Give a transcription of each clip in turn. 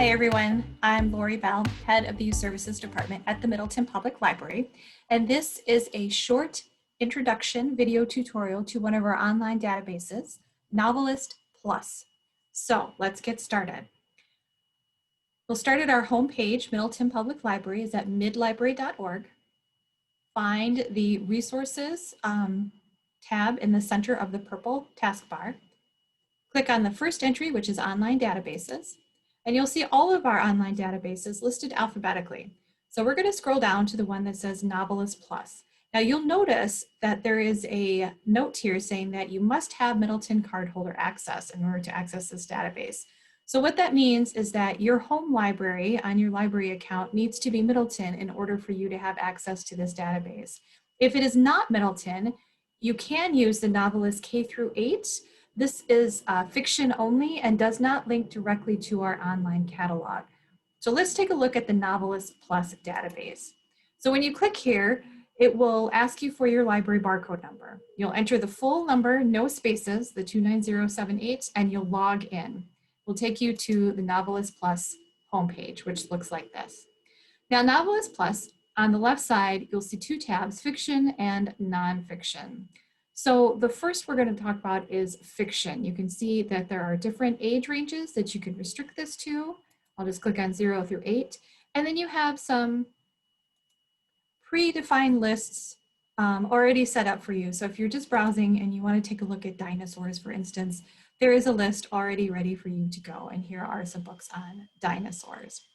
Hi everyone, I'm Lori Bell, Head of the Youth Services Department at the Middleton Public Library, and this is a short introduction video tutorial to one of our online databases, Novelist Plus. So let's get started. We'll start at our home page. Middleton Public Library is at midlibrary.org. Find the Resources tab in the center of the purple taskbar. Click on the first entry, which is Online Databases. And you'll see all of our online databases listed alphabetically. So we're going to scroll down to the one that says Novelist Plus. Now you'll notice that there is a note here saying that you must have Middleton cardholder access in order to access this database. So what that means is that your home library on your library account needs to be Middleton in order for you to have access to this database. If it is not Middleton, you can use the Novelist K through 8. This is fiction only and does not link directly to our online catalog. So let's take a look at the Novelist Plus database. So when you click here, it will ask you for your library barcode number. You'll enter the full number, no spaces, the 29078, and you'll log in. We'll take you to the Novelist Plus homepage, which looks like this. Now, Novelist Plus, on the left side, you'll see two tabs, fiction and nonfiction. So the first we're going to talk about is fiction. You can see that there are different age ranges that you can restrict this to. I'll just click on 0 through 8. And then you have some predefined lists already set up for you. So if you're just browsing and you want to take a look at Dinosaurs, for instance, there is a list already ready for you to go. And here are some books on dinosaurs.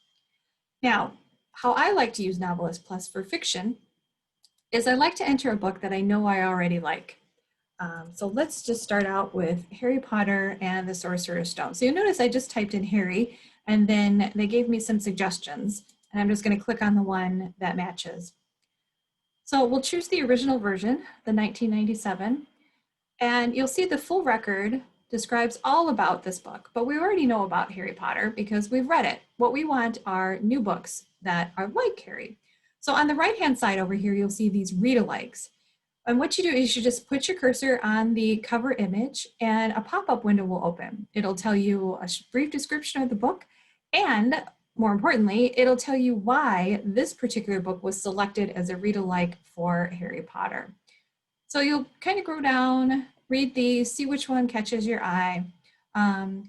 Now, how I like to use Novelist Plus for fiction is I like to enter a book that I know I already like. So let's just start out with Harry Potter and the Sorcerer's Stone. So you notice I just typed in Harry and then they gave me some suggestions and I'm just going to click on the one that matches. So we'll choose the original version, the 1997, and you'll see the full record describes all about this book, but we already know about Harry Potter because we've read it. What we want are new books that are like Harry. So on the right-hand side over here, you'll see these read-alikes. And what you do is you just put your cursor on the cover image and a pop-up window will open. It'll tell you a brief description of the book and, more importantly, it'll tell you why this particular book was selected as a read-alike for Harry Potter. So you'll kind of go down, read these, see which one catches your eye.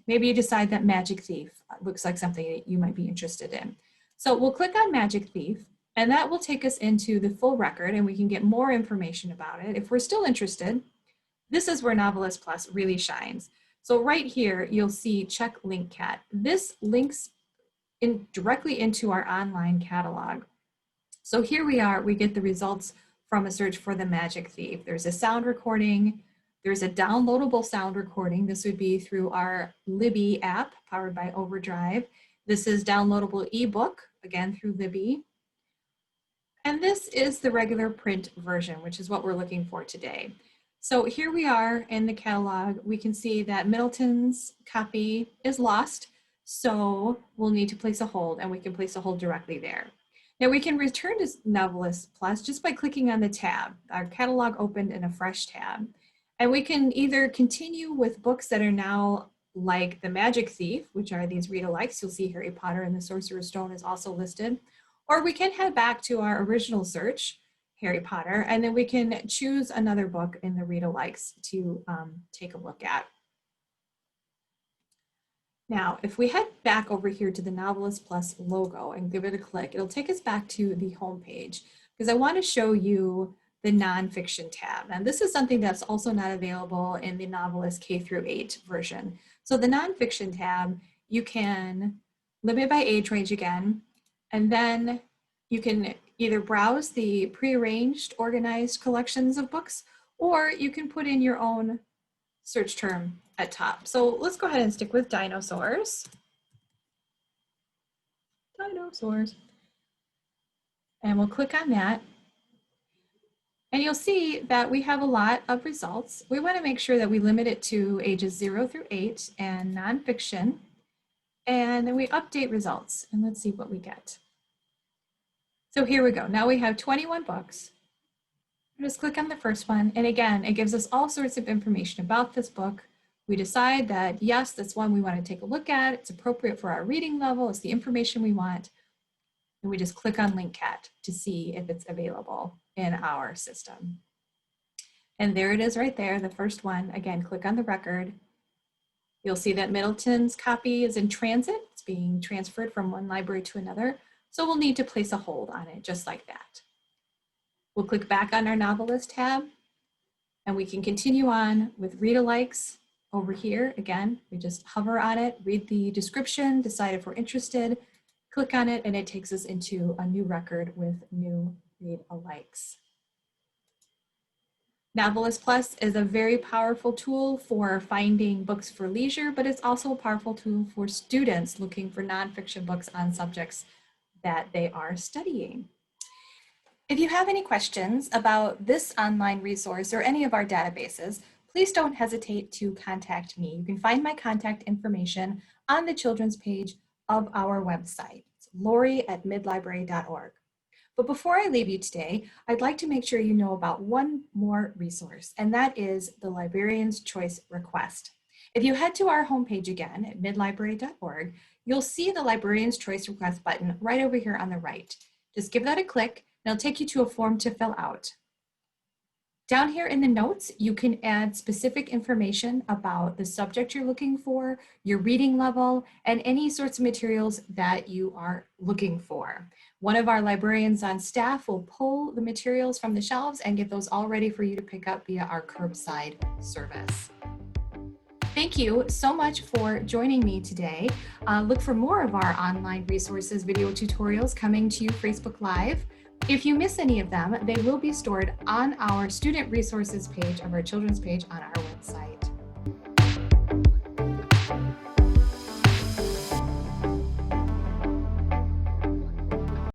Maybe you decide that Magic Thief looks like something that you might be interested in. So we'll click on Magic Thief. And that will take us into the full record and we can get more information about it. If we're still interested, this is where Novelist Plus really shines. So right here, you'll see check link cat. This links directly into our online catalog. So here we are, we get the results from a search for the Magic Thief. There's a sound recording, there's a downloadable sound recording. This would be through our Libby app powered by Overdrive. This is downloadable ebook, again through Libby. And this is the regular print version, which is what we're looking for today. So here we are in the catalog. We can see that Middleton's copy is lost, so we'll need to place a hold, and we can place a hold directly there. Now we can return to Novelist Plus just by clicking on the tab. Our catalog opened in a fresh tab. And we can either continue with books that are now like The Magic Thief, which are these read-alikes. You'll see Harry Potter and the Sorcerer's Stone is also listed. Or we can head back to our original search, Harry Potter, and then we can choose another book in the read-alikes to take a look at. Now, if we head back over here to the Novelist Plus logo and give it a click, it'll take us back to the home page because I want to show you the nonfiction tab. And this is something that's also not available in the Novelist K through 8 version. So the nonfiction tab, you can limit by age range again, and then you can either browse the prearranged, organized collections of books, or you can put in your own search term at top. So let's go ahead and stick with dinosaurs. Dinosaurs. And we'll click on that. And you'll see that we have a lot of results. We want to make sure that we limit it to ages 0 through 8 and nonfiction. And then we update results and let's see what we get. So here we go. Now we have 21 books. Just click on the first one. And again, it gives us all sorts of information about this book, We decide that, yes, that's one we want to take a look at. It's appropriate for our reading level. It's the information we want. And we just click on Link Cat to see if it's available in our system. And there it is right there, the first one. Again, click on the record. You'll see that Middleton's copy is in transit. It's being transferred from one library to another. So we'll need to place a hold on it just like that. We'll click back on our Novelist tab and we can continue on with Readalikes over here. Again, we just hover on it, read the description, decide if we're interested, click on it, and it takes us into a new record with new Readalikes. Novelist Plus is a very powerful tool for finding books for leisure, but it's also a powerful tool for students looking for nonfiction books on subjects that they are studying. If you have any questions about this online resource or any of our databases, please don't hesitate to contact me. You can find my contact information on the children's page of our website. It's lori@midlibrary.org. But before I leave you today, I'd like to make sure you know about one more resource, and that is the Librarian's Choice Request. If you head to our homepage again at midlibrary.org, you'll see the Librarian's Choice Request button right over here on the right. Just give that a click, and it'll take you to a form to fill out. Down here in the notes, you can add specific information about the subject you're looking for, your reading level, and any sorts of materials that you are looking for. One of our librarians on staff will pull the materials from the shelves and get those all ready for you to pick up via our curbside service. Thank you so much for joining me today. Look for more of our online resources, video tutorials coming to you Facebook Live. If you miss any of them, they will be stored on our student resources page of our children's page on our website.